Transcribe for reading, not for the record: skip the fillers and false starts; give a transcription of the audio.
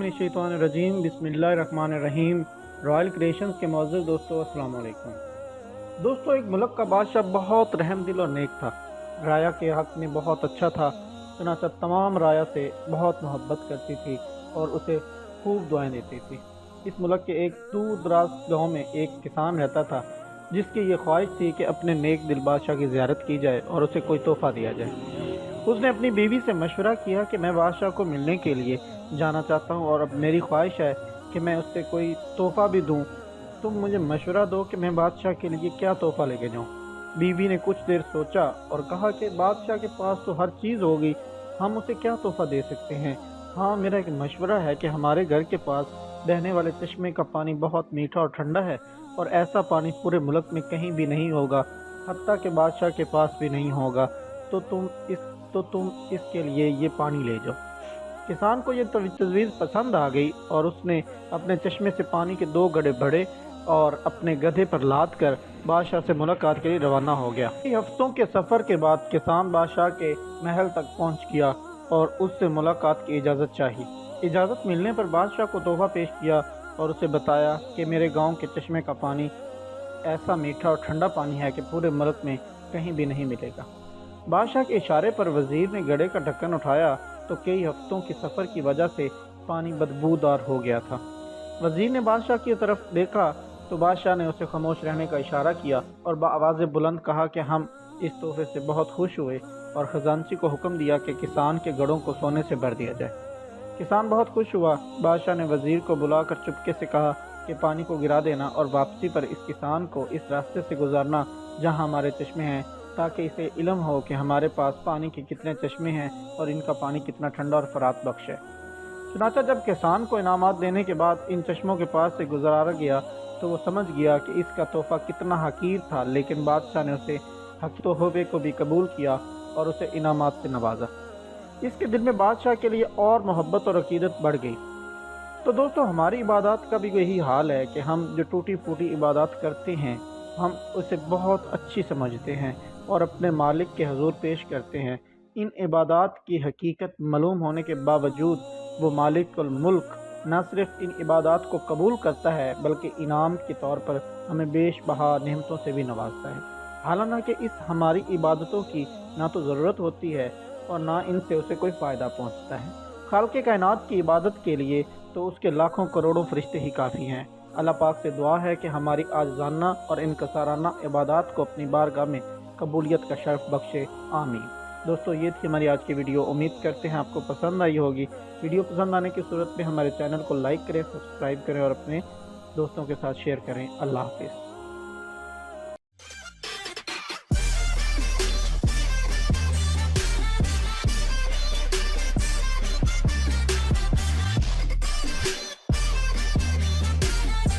मिनश्शैतानिर्रजीम बिस्मिल्लाहिर्रहमानिर्रहीम। Royal creations के मौजूद दोस्तों अस्सलाम वालेकुम। दोस्तों, एक मुल्क का बादशाह बहुत रहमदिल और नेक था। राया के हक़ में बहुत अच्छा था। चुनांचे तमाम राया से बहुत मोहब्बत करती थी और उसे खूब दुआएं देती थी। इस मुल्क के एक दूर दराज गाँव में एक किसान रहता था जिसकी ये ख्वाहिश थी कि अपने नेक दिल बादशाह की ज़ियारत की जाए और उसे कोई तोहफ़ा दिया जाए। उसने अपनी बीवी से मशवरा किया कि मैं बादशाह को मिलने के लिए जाना चाहता हूँ और अब मेरी ख्वाहिश है कि मैं उससे कोई तोहफ़ा भी दूँ। तुम मुझे मशवरा दो कि मैं बादशाह के लिए क्या तोहफ़ा लेके जाऊँ। बीवी ने कुछ देर सोचा और कहा कि बादशाह के पास तो हर चीज़ होगी, हम उसे क्या तोहफ़ा दे सकते हैं। हाँ, मेरा एक मशवरा है कि हमारे घर के पास बहने वाले चश्मे का पानी बहुत मीठा और ठंडा है और ऐसा पानी पूरे मुल्क में कहीं भी नहीं होगा, हत्ता के बादशाह के पास भी नहीं होगा। तो तुम इसके लिए ये पानी ले जाओ। किसान को ये तजवीज़ पसंद आ गई और उसने अपने चश्मे से पानी के 2 गड्ढे भरे और अपने गधे पर लाद कर बादशाह से मुलाकात के लिए रवाना हो गया। कई हफ्तों के सफ़र के बाद किसान बादशाह के महल तक पहुंच गया और उससे मुलाकात की इजाज़त चाही। इजाज़त मिलने पर बादशाह को तोहफ़ा पेश किया और उसे बताया कि मेरे गाँव के चश्मे का पानी ऐसा मीठा और ठंडा पानी है कि पूरे मुल्क में कहीं भी नहीं मिलेगा। बादशाह के इशारे पर वज़ीर ने घड़े का ढक्कन उठाया तो कई हफ्तों के सफ़र की वजह से पानी बदबूदार हो गया था। वज़ीर ने बादशाह की तरफ देखा तो बादशाह ने उसे खामोश रहने का इशारा किया और बाआवाज़ बुलंद कहा कि हम इस तोहफे से बहुत खुश हुए और खजांची को हुक्म दिया कि किसान के घड़ों को सोने से भर दिया जाए। किसान बहुत खुश हुआ। बादशाह ने वज़ीर को बुलाकर चुपके से कहा कि पानी को गिरा देना और वापसी पर इस किसान को इस रास्ते से गुजारना जहाँ हमारे चश्मे हैं, ताकि इसे इल्म हो कि हमारे पास पानी के कितने चश्मे हैं और इनका पानी कितना ठंडा और फरात बख्श है। चुनांचे जब किसान को इनामात देने के बाद इन चश्मों के पास से गुजारा गया तो वो समझ गया कि इसका तोहफ़ा कितना हकीर था, लेकिन बादशाह ने उसे तोहफे को भी कबूल किया और उसे इनामात से नवाजा। इसके दिल में बादशाह के लिए और मोहब्बत और अकीदत बढ़ गई। तो दोस्तों, हमारी इबादत का भी यही हाल है कि हम जो टूटी फूटी इबादत करते हैं हम उसे बहुत अच्छी समझते हैं और अपने मालिक के हुजूर पेश करते हैं। इन इबादत की हकीकत मालूम होने के बावजूद वो मालिकुल मुल्क न सिर्फ इन इबादत को कबूल करता है बल्कि इनाम के तौर पर हमें बेशबहा नेमतों से भी नवाजता है। हालांकि इस हमारी इबादतों की ना तो ज़रूरत होती है और ना इनसे उसे कोई फ़ायदा पहुँचता है। खालिक़ कायनात की इबादत के लिए तो उसके लाखों करोड़ों फरिश्ते ही काफ़ी हैं। अल्लाह पाक से दुआ है कि हमारी आज़ाना और इनकसाराना इबादत को अपनी बारगाह में कबूलियत का शर्फ बख्शे, आमीन। दोस्तों, ये थी हमारी आज की वीडियो। उम्मीद करते हैं आपको पसंद आई होगी। वीडियो पसंद आने की सूरत में हमारे चैनल को लाइक करें, सब्सक्राइब करें और अपने दोस्तों के साथ शेयर करें। अल्लाह हाफ़िज़।